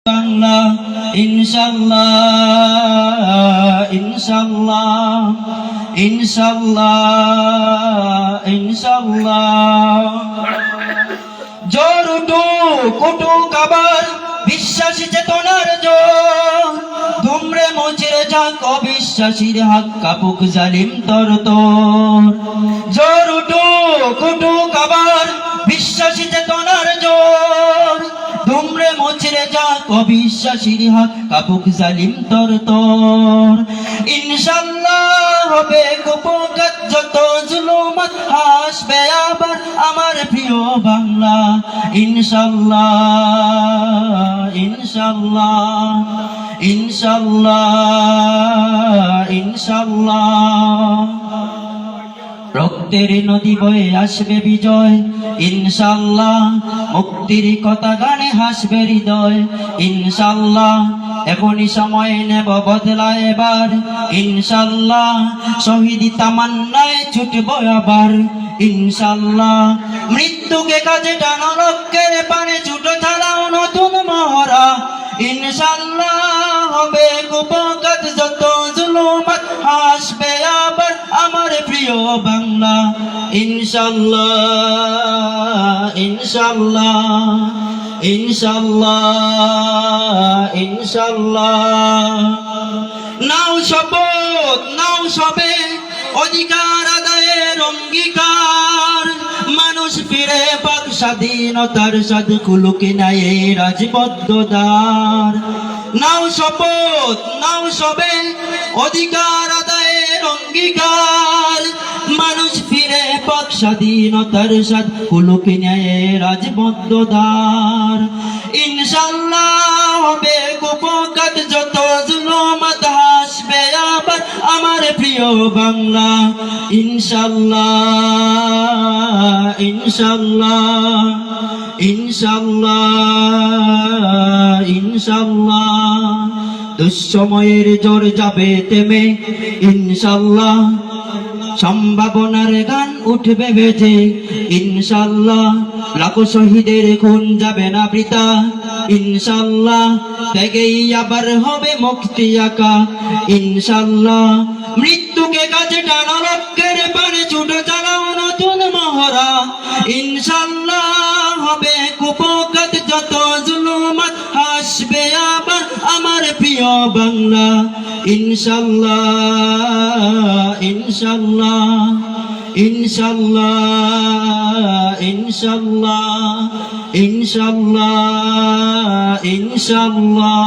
বাংলা ইনশাআল্লাহ ইনশাআল্লাহ ইনশাআল্লাহ ইনশাআল্লাহ জোর কুটুক আবার বিশ্বাসী চেতনার জোর ধুমরে মুচড়ে যাক অবিশ্বাসীর হাত কাপুক জালিম তর তোর জোর কুটুক আবার বিশ্বাসী চেতনার জোর ধুমরে মুচড়ে যাক অবিশ্বাসীর হাত কাপুক জালিম তর তোর ইনশাআল্লাহ হবে কুপকাত যত জুলুমাত হাসবে আবার আমার প্রিয় বাংলা ইনশাআল্লাহ ইনশাআল্লাহ ইনশাআল্লাহ ইনশাআল্লাহ রক্তের নদী বয়ে আসবে বিজয় ইনশাআল্লাহ মুক্তির কথা গানে হাসবে হৃদয় ইনশাআল্লাহ এখনই সময় নেব বদলা এবার ইনশাআল্লাহ শহীদি তামান্নায় ছুটব আবার ইনশাআল্লাহ মৃত্যুকে কাজে টানো লক্ষ্যের পানে ছুটো ছাড়াও নতুন মহড়া ইনশাআল্লাহ হবে কুপকাত যত জুলুমাত হাসবে আবার আমার প্রিয় বাংলা ইনশাআল্লাহ ইনশাআল্লাহ ইনশাআল্লাহ ইনশাআল্লাহ নাও শপথ নাও সবে অধিকার আদায়ের অঙ্গীকার মানুষ ফিরে পাক স্বাধীনতার স্বাদ খুলুকে নাই রাজবদ্ধ দ্বার নাও শপথ নাও সবে অধিকার আদায়ের অঙ্গীকার মানুষ ফিরে পাক স্বাধীনতার স্বাদ খুলুকে নাই রাজবদ্ধ দ্বার ইনশাআল্লাহ হবে কুপকাত যত জুলুমাত হাসবে আবার আমার প্রিয় বাংলা ইনশাআল্লাহ ইনশাআল্লাহ ইনশাআল্লাহ ইনশাআল্লাহ দুঃসময়ের জ্বর যাবে তেমে ইনশাআল্লাহ সম্ভাবনার গান উঠবে বেজে ইনশাআল্লাহ লাখো শহীদের খুন যাবে না বৃথা ইনশাআল্লাহ ত্যাগেই আবার হবে মুক্তি আঁকা ইনশাআল্লাহ মৃত্যুকে কাজে টানা লক্ষ্যের পানে ছুটো চালাও নতুন মহড়া ইনশাআল্লাহ হবে কুপকাত যত জুলুমাত হাসবে আবার আমার প্রিয় বাংলা ইনশাআল্লাহ ইনশাআল্লাহ ইনশাআল্লাহ ইনশাআল্লাহ ইনশাআল্লাহ ইনশাআল্লাহ